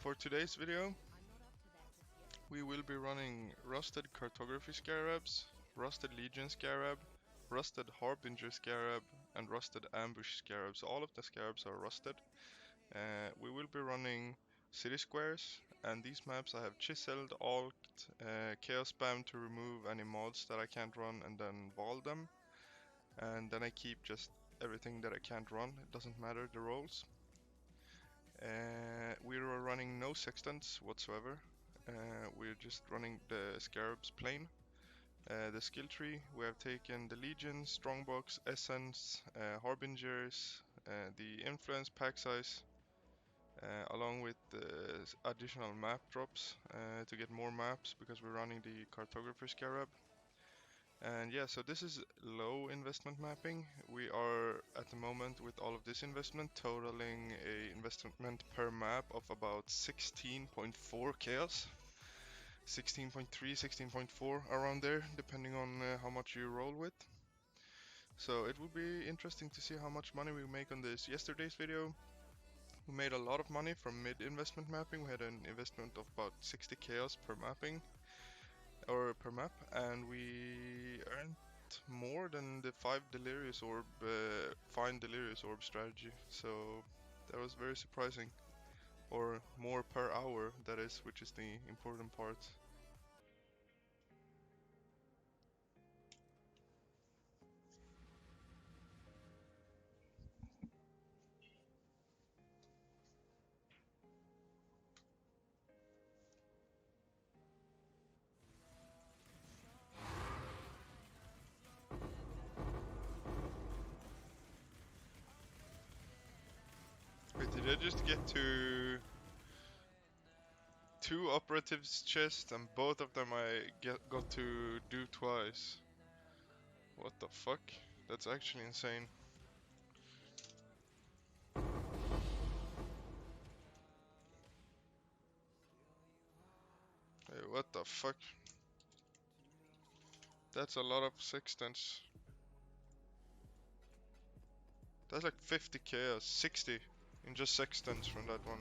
For today's video, we will be running rusted cartography scarabs, rusted legion scarab, rusted harbinger scarab, and rusted ambush scarab. So all of the scarabs are rusted. We will be running city squares, and these maps I have chiseled, alt, chaos spam to remove any mods that I can't run, and then vol them. And then I keep just everything that I can't run. It doesn't matter the roles. We are running no sextants whatsoever. We're just running the scarabs plain. The skill tree, we have taken the legion, strongbox, essence, harbingers, the influence pack size, along with additional map drops to get more maps because we're running the cartographer scarab. And yeah, so this is low investment mapping. We are at the moment with all of this investment totaling a investment per map of about 16.4 chaos. 16.3, 16.4 around there, depending on how much you roll with. So it will be interesting to see how much money we make on this. Yesterday's video, we made a lot of money from mid-investment mapping. We had an investment of about 60 chaos per mapping, or per map, and we earned more than the 5 delirious orb, fine delirious orb strategy. So that was very surprising. Or more per hour, that is, which is the important part. Wait, did I just get to 2 operatives chest and both of them I got to do twice? What the fuck? That's actually insane. Hey, what the fuck? That's a lot of sextants. That's like 50 chaos, 60 in just sextants from that one.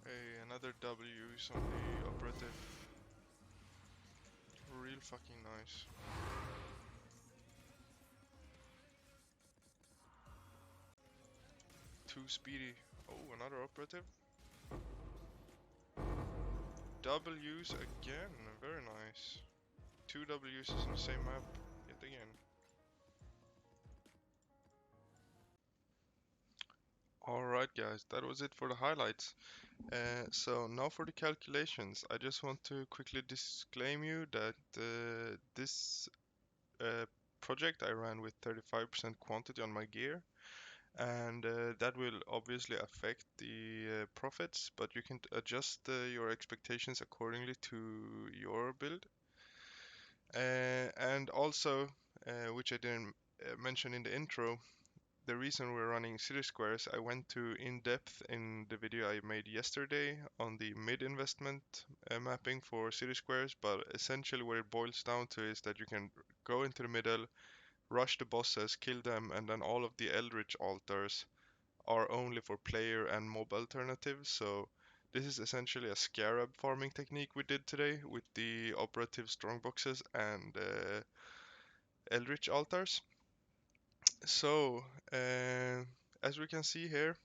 Hey, another W's on the operative. Real fucking nice. Too speedy. Oh, another operative. W's again, very nice. 2 W's in the same map, yet again. Alright guys, that was it for the highlights. So now for the calculations. I just want to quickly disclaim you that this project I ran with 35% quantity on my gear, and that will obviously affect the profits, but you can adjust your expectations accordingly to your build. And also, which I didn't mention in the intro, the reason we're running city squares, I went to in depth in the video I made yesterday on the mid investment mapping for city squares, but essentially what it boils down to is that you can go into the middle, rush the bosses, kill them, and then all of the eldritch altars are only for player and mob alternatives. So this is essentially a scarab farming technique we did today with the operative strongboxes and eldritch altars. So, as we can see here,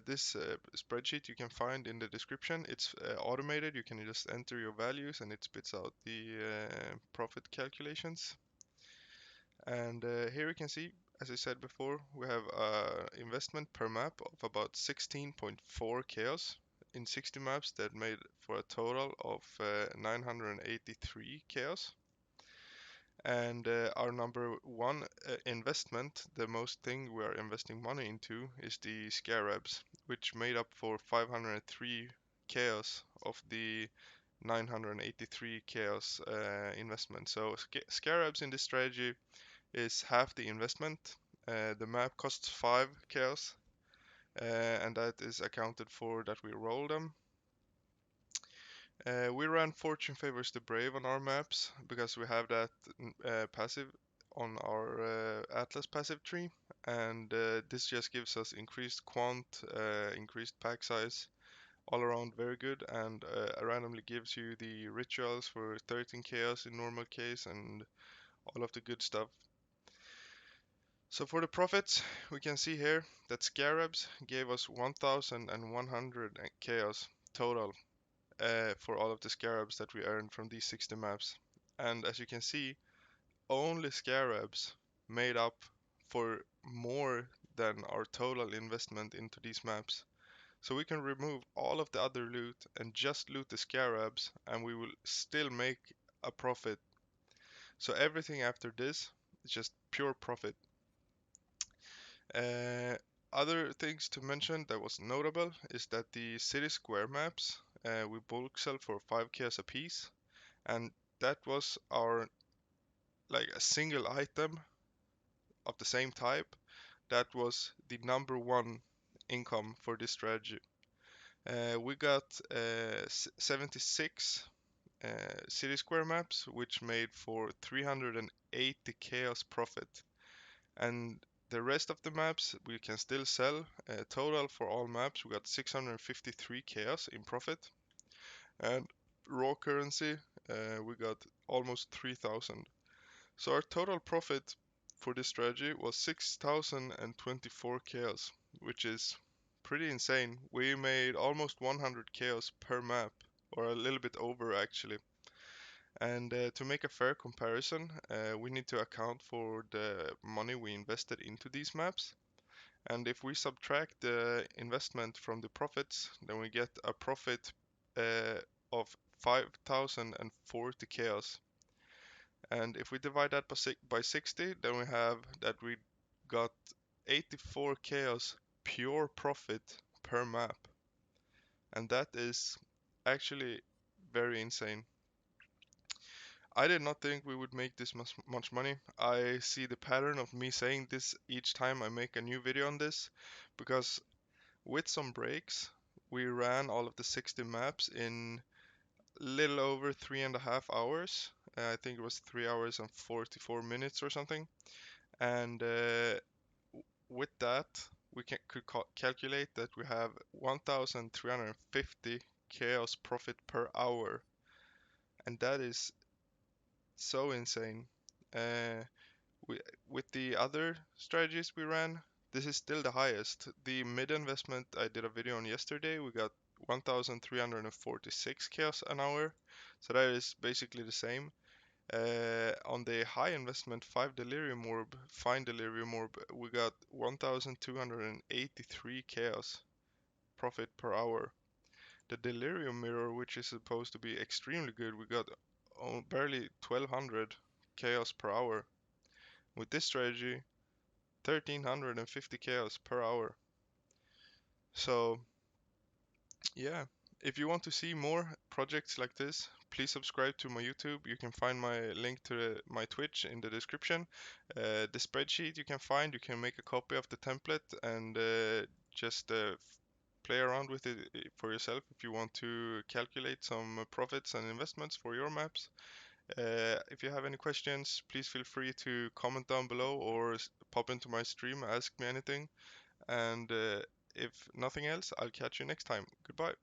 this spreadsheet you can find in the description. It's automated. You can just enter your values and it spits out the profit calculations. And here you can see, as I said before, we have investment per map of about 16.4 chaos in 60 maps that made for a total of 983 chaos. And our number one investment, the most thing we are investing money into, is the scarabs, which made up for 503 chaos of the 983 chaos investment. So scarabs in this strategy is half the investment. The map costs 5 chaos, and that is accounted for that we roll them. We ran Fortune Favors the Brave on our maps because we have that passive on our Atlas passive tree, and this just gives us increased quant, increased pack size, all around very good, and randomly gives you the rituals for 13 chaos in normal case and all of the good stuff. So for the profits, we can see here that Scarabs gave us 1100 chaos total for all of the Scarabs that we earned from these 60 maps. And as you can see, only Scarabs made up for more than our total investment into these maps. So we can remove all of the other loot and just loot the Scarabs, and we will still make a profit. So everything after this is just pure profit. Uh, Other things to mention that was notable is that the city square maps we bulk sell for 5 chaos a piece, and that was our like a single item of the same type. That was the number one income for this strategy. We got 76 city square maps, which made for 380 chaos profit. And the rest of the maps we can still sell. Total for all maps, we got 653 chaos in profit. And raw currency, we got almost 3,000. So our total profit for this strategy was 6,024 chaos, which is pretty insane. We made almost 100 chaos per map, or a little bit over actually. And to make a fair comparison, we need to account for the money we invested into these maps. And if we subtract the investment from the profits, then we get a profit of 5,040 chaos. And if we divide that by 60, then we have that we got 84 chaos pure profit per map. And that is actually very insane. I did not think we would make this much money. I see the pattern of me saying this each time I make a new video on this, because with some breaks, we ran all of the 60 maps in little over 3.5 hours. I think it was 3 hours and 44 minutes or something. And with that, we could calculate that we have 1,350 chaos profit per hour. And that is so insane. Uh, we, with the other strategies we ran, this is still the highest. The mid investment I did a video on yesterday, we got 1,346 chaos an hour, so that is basically the same. On the high investment 5 delirium orb, fine delirium orb, we got 1,283 chaos profit per hour. The delirium mirror, which is supposed to be extremely good, we got barely 1,200 chaos per hour. With this strategy, 1,350 chaos per hour. So yeah, if you want to see more projects like this, please subscribe to my YouTube. You can find my link to my Twitch in the description. The spreadsheet you can make a copy of the template and just play around with it for yourself if you want to calculate some profits and investments for your maps. If you have any questions, please feel free to comment down below or pop into my stream, ask me anything. And if nothing else, I'll catch you next time. Goodbye.